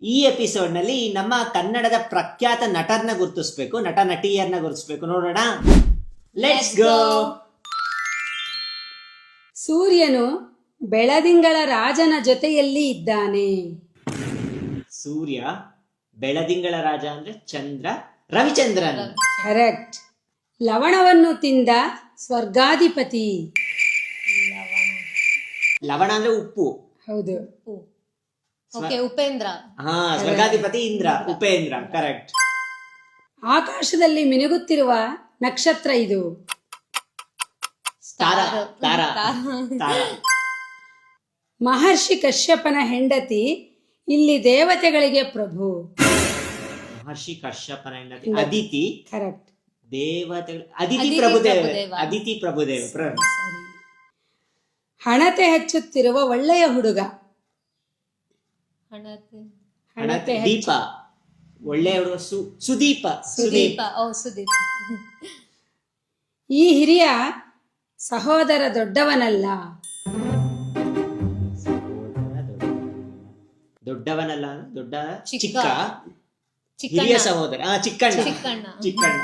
ಈ ಎಪಿಸೋಡ್ ನಲ್ಲಿ ನಮ್ಮ ಕನ್ನಡದ ಪ್ರಖ್ಯಾತ ನಟರನ್ನ ಗುರುತಿಸ್ಬೇಕು, ನಟ ನಟಿಯರನ್ನ ಗುರುತಿಸ್ಬೇಕು. ನೋಡೋಣ, ಲೆಟ್ಸ್ ಗೋ. ಸೂರ್ಯನು ಬೆಳದಿಂಗಳ ರಾಜನ ಜೊತೆಯಲ್ಲಿ ಇದ್ದಾನೆ. ಸೂರ್ಯ ಬೆಳದಿಂಗಳ ರಾಜ ಅಂದ್ರೆ ಚಂದ್ರ, ರವಿಚಂದ್ರನ್. ಕರೆಕ್ಟ್. ಲವಣವನ್ನು ತಿಂದ ಸ್ವರ್ಗಾಧಿಪತಿ. ಲವಣ ಅಂದ್ರೆ ಉಪ್ಪು. ಹೌದು. ಉಪೇಂದ್ರ. ಹಾ, ಸ್ವರ್ಗಾಧಿಪತಿ ಇಂದ್ರ, ಉಪೇಂದ್ರ. ಕರೆಕ್ಟ್. ಆಕಾಶದಲ್ಲಿ ಮಿನುಗುತ್ತಿರುವ ನಕ್ಷತ್ರ ಇದು. ತಾರಾ. ತಾರಾ. ತಾರಾ. ಮಹರ್ಷಿ ಕಶ್ಯಪನ ಹೆಂಡತಿ, ಇಲ್ಲಿ ದೇವತೆಗಳಿಗೆ ಪ್ರಭು. ಮಹರ್ಷಿ ಕಶ್ಯಪನ ಹೆಂಡತಿ ಅದಿತಿ. ಕರೆಕ್ಟ್. ದೇವತೆಗಳು ಅದಿತಿ ಪ್ರಭುದೇವ. ಅದಿತಿ ಪ್ರಭುದೇವ. ಹಣತೆ ಹಚ್ಚುತ್ತಿರುವ ಒಳ್ಳೆಯ ಹುಡುಗ. ಹಣತೆ ದೀಪ. ಒಳ್ಳೆಯ ಹುಡುಗ ಸುದೀಪ. ಸುದೀಪ. ಈ ಹಿರಿಯ ಸಹೋದರ ದೊಡ್ಡವನಲ್ಲ. ದೊಡ್ಡವನಲ್ಲ, ದೊಡ್ಡ ಚಿಕ್ಕ. ಚಿಕ್ಕಣ್ಣ. ಹಿರಿಯ ಸಹೋದರ ಚಿಕ್ಕಣ್ಣ. ಚಿಕ್ಕಣ್ಣ.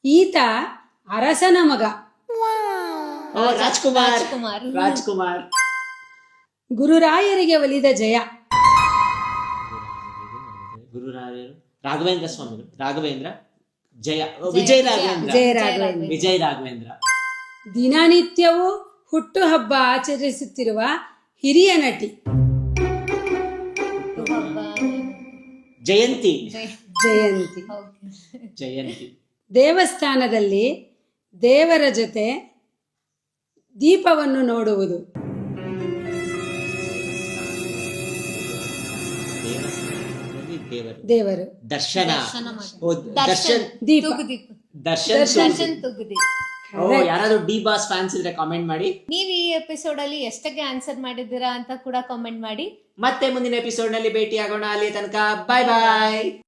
ಈತ ಅರಸನ ಮಗ. ರಾಜ್ಕುಮಾರ್. ರಾಜ್ಕುಮಾರ್. ಗುರುರಾಯರಿಗೆ ಒಲಿದ ಜಯ. ಗುರುರಾಯರು ರಾಘವೇಂದ್ರ ಸ್ವಾಮಿಗಳು. ರಾಘವೇಂದ್ರ ಜಯ. ವಿಜಯ ರಾಘವೇಂದ್ರ. ವಿಜಯ ರಾಘವೇಂದ್ರ. ದಿನನಿತ್ಯವೂ ಹುಟ್ಟುಹಬ್ಬ ಆಚರಿಸುತ್ತಿರುವ ಹಿರಿಯ ನಟಿ. ಜಯಂತಿ. ಜಯಂತಿ. ಜಯಂತಿ. ದೇವಸ್ಥಾನದಲ್ಲಿ ದೇವರ ಜೊತೆ ದೀಪವನ್ನು ನೋಡುವುದು. ದೇವರು. ದರ್ಶನ. ದರ್ಶನ್. ದೀಪ. ದರ್ಶನ್. ಯಾರಾದ್ರೂ ಡಿ ಬಾಸ್ ಫ್ಯಾನ್ಸ್ ಇದ್ರೆ ಕಾಮೆಂಟ್ ಮಾಡಿ. ನೀವು ಈ ಎಪಿಸೋಡ್ ಅಲ್ಲಿ ಎಷ್ಟಕ್ಕೆ ಆನ್ಸರ್ ಮಾಡಿದ್ದೀರಾ ಅಂತ ಕೂಡ ಕಾಮೆಂಟ್ ಮಾಡಿ. ಮತ್ತೆ ಮುಂದಿನ ಎಪಿಸೋಡ್ ನಲ್ಲಿ ಭೇಟಿ ಆಗೋಣ. ಅಲ್ಲಿ ತನಕ ಬಾಯ್ ಬಾಯ್.